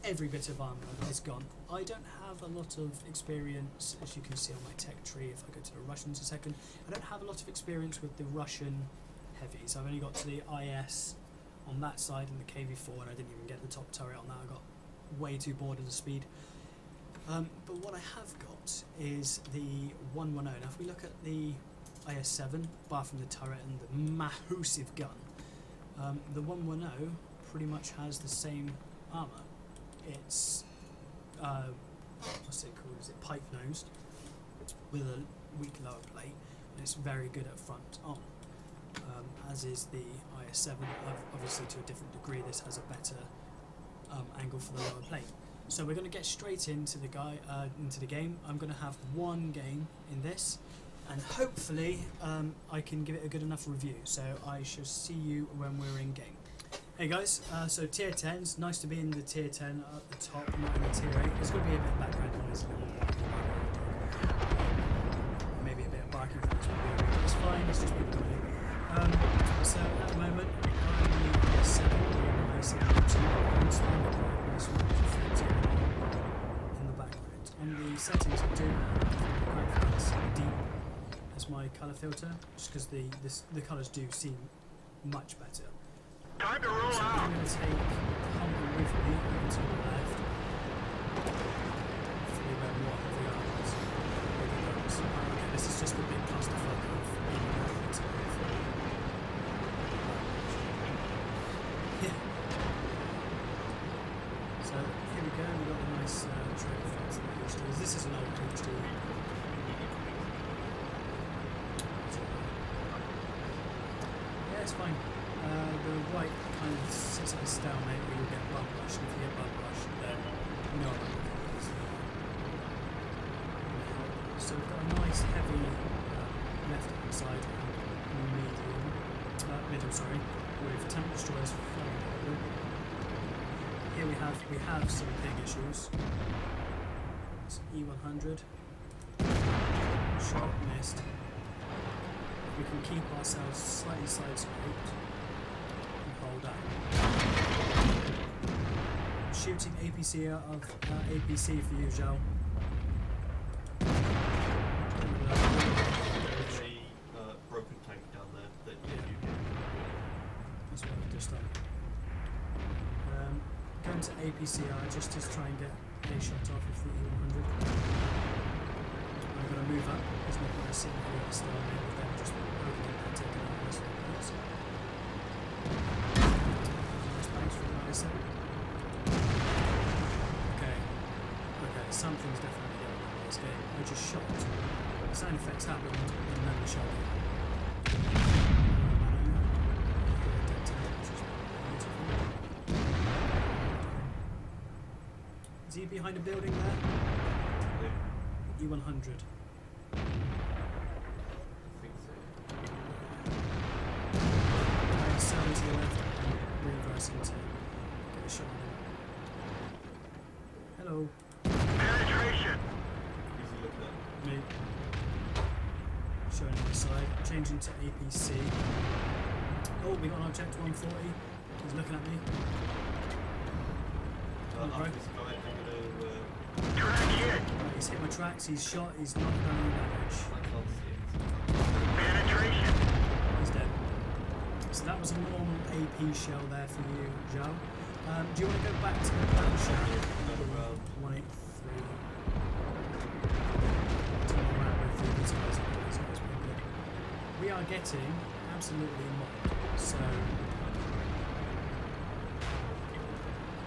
every bit of armour is gone. I don't have a lot of experience, as you can see on my tech tree, if I go to the Russians a second, I don't have a lot of experience with the Russian heavies. I've only got to the IS on that side and the KV-4, and I didn't even get the top turret on that. I got way too bored of the speed. But what I have got is the 110. Now if we look at the IS-7, apart from the turret and the massive gun, the 110 pretty much has the same armour. It's, what's it called, is it pipe-nosed, with a weak lower plate, and it's very good at front on. As is the IS-7, obviously to a different degree this has a better angle for the lower plate. So we're going to get straight into the game. I'm going to have one game in this, and hopefully I can give it a good enough review. So I shall see you when we're in game. Hey guys, so tier 10s, nice to be in the tier 10 at the top, not in the tier 8. There's going to be a bit of background noise, maybe a bit of barking from this one. It's fine, it's just people coming in. So at the moment, I'm in the IS-7, the IS-7 in the background. On the settings I do have deep as my colour filter, just because the colours do seem much better. Time to roll So out. I'm going to take Humble with me over to the left. Hopefully where one of the arms goes. Okay, this is just a big clusterfuck of yeah. So here we go, we've got the nice track effects in the HD. This is an old HD. Yeah, it's fine. The right kind of sits at a stalemate where you'll get bum rush, and if you get bum rush, then you know what I'm doing. So we've got a nice heavy left hand side and middle, sorry, with tank destroyers flying over. Here we have some big issues. It's E100. Shot missed. We can keep ourselves slightly side scraped and hold out. Shooting APC out of APC for you, Zhao. There's a broken tank down there that you can. That's what I've just done. Going to APCR just to try and get a shot off of the E100. I'm going to move up. There's no point in sitting here at the start with them just poking it and taking out this one. Nice banks from Madison. Okay, something's definitely going on in this game. I just shot. The sound effects happened and then the shot came. Is he behind a building there? E100. I think so. Going 7 to the left and reversing to get a shot on him. Hello. Penetration. Who's he looking at? Me. Showing on the side. Changing to APC. Oh, we got an object 140. He's looking at me. After Right. this guy, I'm gonna. Track hit. Right, he's hit my tracks, he's shot, he's not done any damage. I can't see it. Penetration. He's dead. So that was a normal AP shell there for you, Zhao. Do you want to go back to the plan shell? Another round. 183. Turn around with these guys. These guys been good. We are getting absolutely mobbed. So,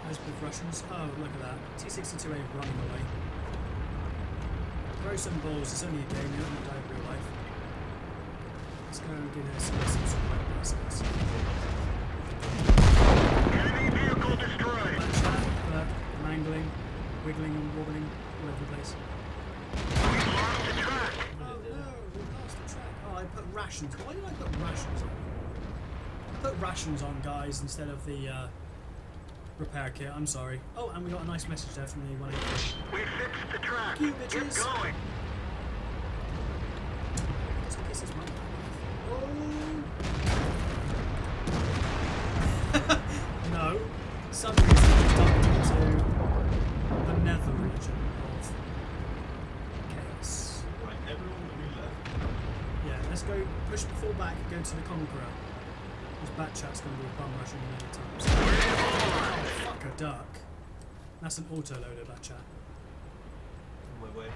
as with Russians, oh look at that, T-62A running away. Throw some balls, it's only a game, you don't want to die in real life. Let's go and give this some support process. Enemy vehicle destroyed. That chat, mangling, wiggling and wobbling all over the place. We've lost the track. Oh no, we lost the track. Oh, I put rations. Why did I put rations on? I put rations on, guys, instead of the repair kit. I'm sorry. Oh, and we got a nice message there from the 183. We fixed the track. You Get bitches. going. Just in case it's mine. Oh. No. Suddenly it's dumped into the nether region of chaos. Right, everyone that we left. Yeah, let's go, fall back, go to the Conqueror. This bat chat's going to be bum rushing many times. Oh, fuck a duck. That's an auto-loader, bat chat. On my way.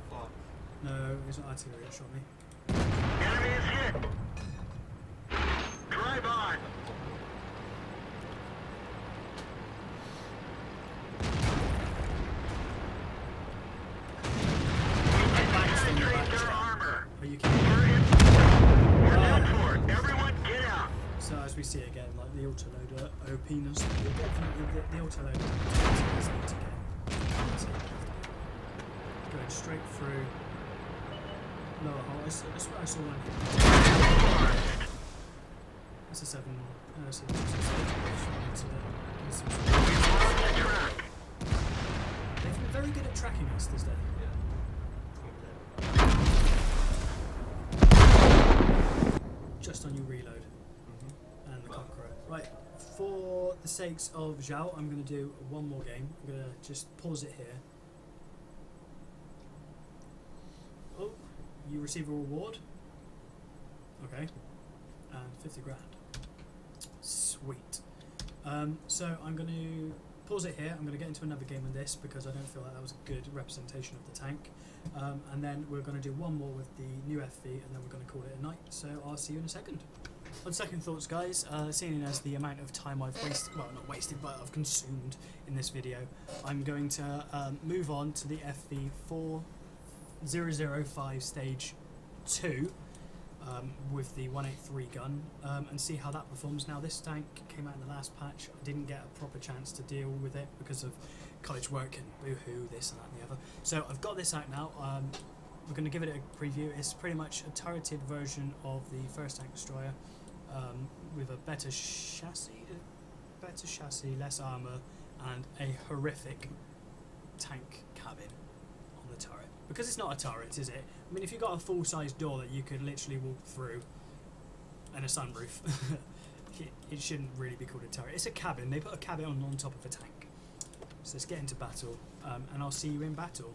Fuck. No, it's not artillery that shot me. Enemy is hit. Drive on. Penetrate their armor. Are you kidding me? We're done for. Everyone get out. So as we see again, like the autoloader OPness, the autoloader is easy to get. Going straight through lower hole. I swear I saw one here. That's a 7. That's a 6. They've been very good at tracking us this day. Yeah. Just on your reload. And the Conqueror. Right, for the sakes of Zhao, I'm going to do one more game. I'm going to just pause it here. Oh, you receive a reward. Okay. And 50 grand. Sweet. So I'm going to pause it here. I'm going to get into another game with this because I don't feel like that was a good representation of the tank. And then we're going to do one more with the new FV and then we're going to call it a night. So I'll see you in a second. On second thoughts, guys, seeing as the amount of time I've wasted, well, not wasted, but I've consumed in this video, I'm going to move on to the FV4005 Stage 2 with the 183 gun and see how that performs. Now, this tank came out in the last patch. I didn't get a proper chance to deal with it because of college work and boohoo, this and that and the other. So I've got this out now. we're going to give it a preview. It's pretty much a turreted version of the first tank destroyer, with a better chassis, less armor, and a horrific tank cabin on the turret. Because it's not a turret, is it? I mean, if you've got a full-size door that you could literally walk through and a sunroof, it shouldn't really be called a turret. It's a cabin. They put a cabin on top of a tank. So let's get into battle, and I'll see you in battle.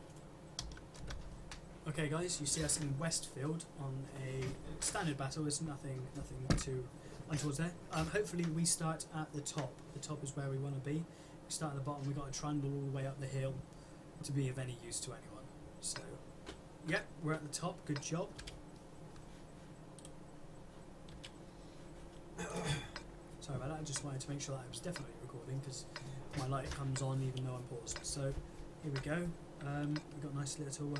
Okay, guys, you see us in Westfield on a standard battle. There's nothing too untowards there. Hopefully, we start at the top. The top is where we want to be. We start at the bottom. We've got to trundle all the way up the hill to be of any use to anyone. So, yeah, we're at the top. Good job. Sorry about that. I just wanted to make sure that I was definitely recording because my light comes on even though I'm paused. So, here we go. We've got a nice little.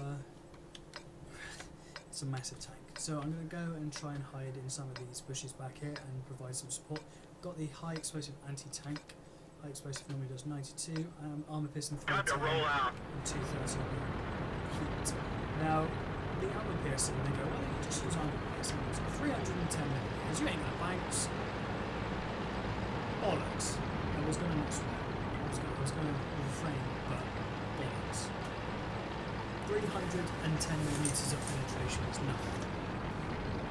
It's a massive tank. So I'm going to go and try and hide in some of these bushes back here and provide some support. Got the high explosive anti-tank. High explosive normally does 92. Armor piercing 310 and 230 heat. Now the armor piercing, they go, well, you just use armor piercing. It's 310 millimeters. You ain't gonna bounce. Bollocks. I was going to not swear. I was going to refrain, but bollocks. 310 millimeters of penetration is nothing,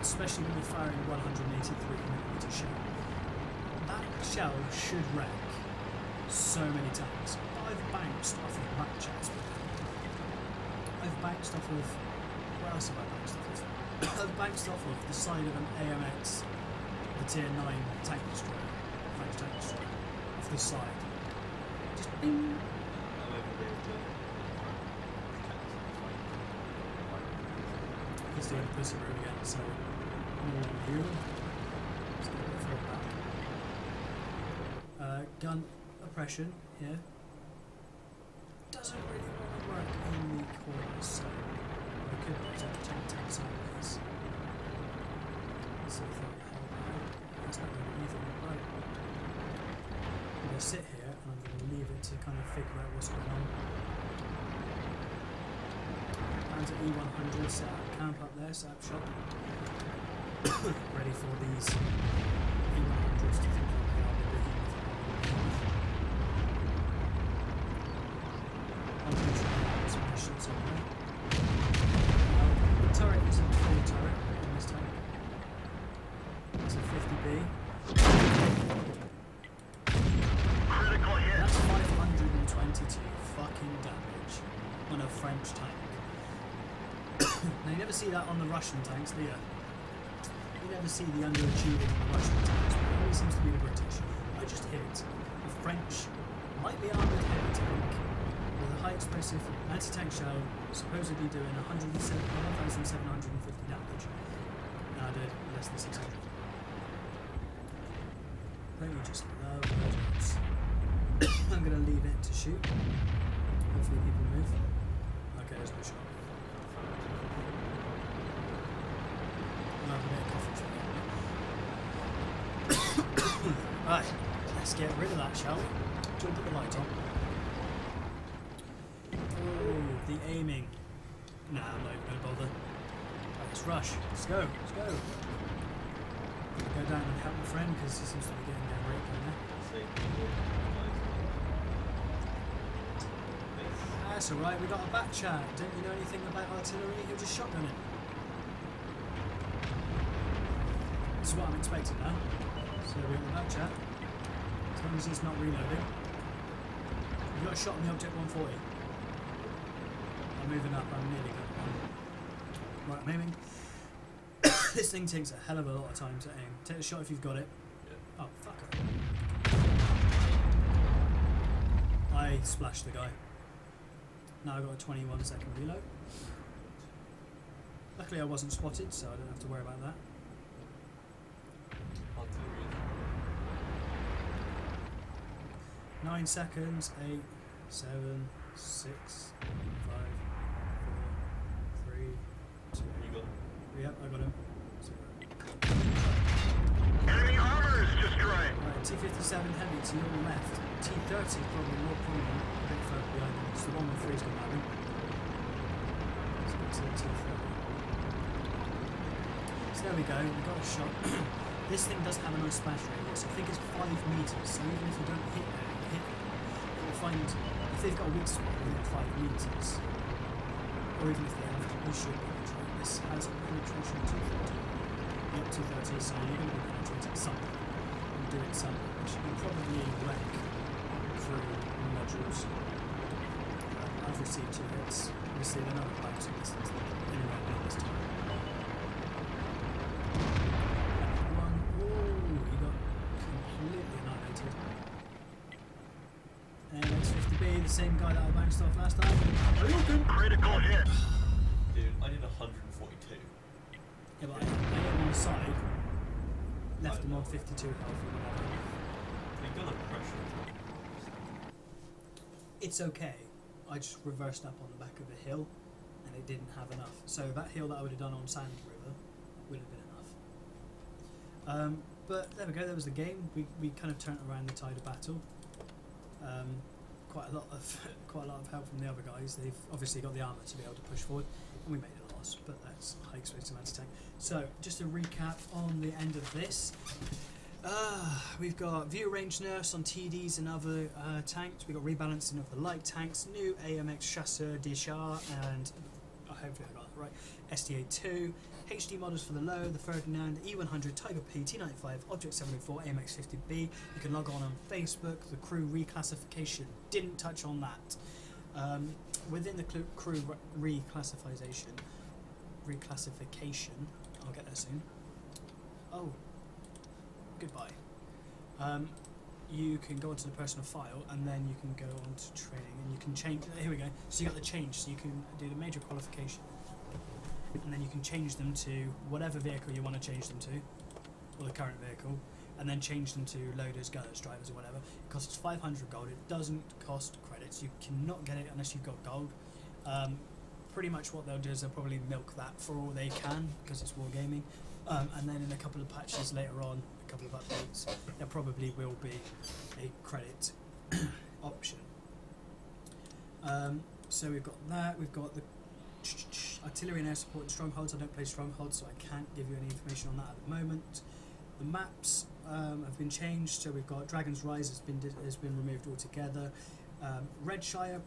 especially when you're firing a 183mm shell. That shell should wreck so many times. I've bounced off of backchats with it. I've bounced off of... What else have I bounced off of? I've bounced off of the side of an AMX, the tier 9 tank destroyer, French tank destroyer, off the side. Just bing! He's doing pussy room again, so more on you. Let's get a bit further back. Gun oppression here. Doesn't really want to work in the corners, so I could tank sideways. Let's see if that will help out. That's not really anything right. I'm going to sit here and I'm going to leave it to kind of figure out what's going on. Panzer E100 set up camp up there, set up shop. Ready for these E100s to think that they are the behemoth. I'm going to try and put some shots on there. The turret isn't a full turret on this tank. It's a 50B. Critical hit. That's 522 fucking damage on a French tank. Now you never see that on the Russian tanks, do you? You never see the underachieving on the Russian tanks, but it always seems to be the British. I just hit a French, lightly armoured heavy tank with a high explosive anti-tank shell, supposedly doing 1,750 damage. And I did less than 600. Don't you just love those? I'm going to leave it to shoot. Hopefully people move. Okay, there's no shot. Right, let's get rid of that, shall we? Do you want to put the light on? Oh, the aiming. Nah, I'm not even going to bother. Right, let's rush. Let's go. Let's go. Go down and help my friend because he seems to be getting down right down there. That's alright, we got a back chat. Don't you know anything about artillery? He'll just shotgun it. This is what I'm expecting now. So we're in the back chat. As long as he's not reloading. You got a shot on the object 140. I'm moving up, I'm nearly got one. Right, I'm aiming. This thing takes a hell of a lot of time to aim. Take the shot if you've got it. Yeah. Oh, fucker. I splashed the guy. Now I've got a 21-second reload. Luckily I wasn't spotted, so I don't have to worry about that. 9 seconds, 8, 7, 6, 5, 4, 3, 2. You got him? Yep, I got him. Enemy armor is destroyed. Right, T-57 heavy to your left. T-30 is probably more prominent, a bit further behind him. It's the 113's going to have him. to the T30. So there we go, we got a shot. This thing does have a nice splash radius. I think it's 5 meters, so even if you don't hit it, it will find, if they've got a weak spot within 5 meters, or even if they have, you should penetrate. This has a penetration of 230, not 230, so you're going to be penetrating something and doing something, which you can probably wreck through modules. I've received 2 hits. Obviously, they're not bouncing distance anywhere near this time. One, ooh, he got completely annihilated. And X50B, the same guy that I bounced off last time. Critical hit. Dude, I did 142. Yeah, but I hit him on the side, left him on 52 health or whatever. You've got a pressure. It's okay. I just reversed up on the back of a hill and it didn't have enough. So that hill that I would have done on Sand River would have been enough. But there we go, there was the game. We kind of turned around the tide of battle. Quite a lot of help from the other guys. They've obviously got the armour to be able to push forward, and we made a loss, but that's high explosive anti-tank. So just a recap on the end of this. We've got view range nerfs on TDs and other tanks. We've got rebalancing of the light tanks, new AMX Chasseur d'Ichar, and hopefully I got it right, STA2, HD models for the low, the Ferdinand, E100, Tiger P, T95, Object 704, AMX 50B. You can log on Facebook, the crew reclassification. Didn't touch on that. Within the crew reclassification, I'll get there soon. Oh. Goodbye. You can go onto the personal file and then you can go on to training and you can change. Here we go. So you got the change. So you can do the major qualification and then you can change them to whatever vehicle you want to change them to, or the current vehicle, and then change them to loaders, gunners, drivers, or whatever. It costs 500 gold. It doesn't cost credits. You cannot get it unless you've got gold. Pretty much what they'll do is they'll probably milk that for all they can because it's wargaming. And then in a couple of patches later on, a couple of updates, there probably will be a credit option. So we've got that, we've got the artillery and air support and strongholds. I don't play strongholds, so I can't give you any information on that at the moment. The maps have been changed, so we've got Dragon's Rise has been removed altogether. Redshire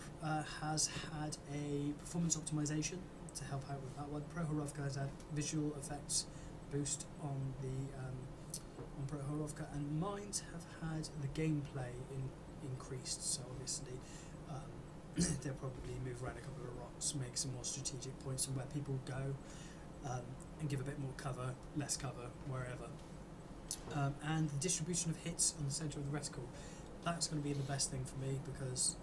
has had a performance optimization to help out with that one. Prohorovka has had visual effects boost on the on Prohorovka, and Mines have had the gameplay increased. So obviously they'll probably move around a couple of rocks, make some more strategic points on where people go, and give a bit more cover, less cover wherever. And the distribution of hits on the centre of the reticle, that's going to be the best thing for me because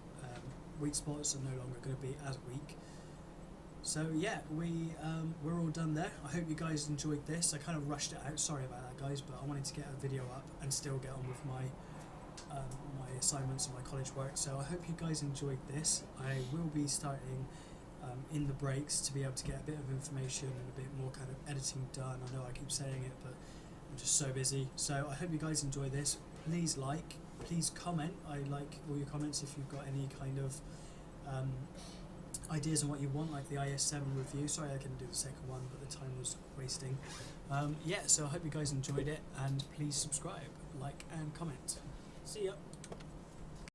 weak spots are no longer going to be as weak. So yeah, we're all done there. I hope you guys enjoyed this. I kind of rushed it out, sorry about that guys, but I wanted to get a video up and still get on with my my assignments and my college work. So I hope you guys enjoyed this. I will be starting in the breaks to be able to get a bit of information and a bit more kind of editing done. I know I keep saying it, but I'm just so busy. So I hope you guys enjoy this. Please like, please comment. I like all your comments if you've got any kind of ideas on what you want, like the IS-7 review. Sorry I couldn't do the second one, but the time was wasting. Yeah, so I hope you guys enjoyed it, and please subscribe, like and comment. See ya.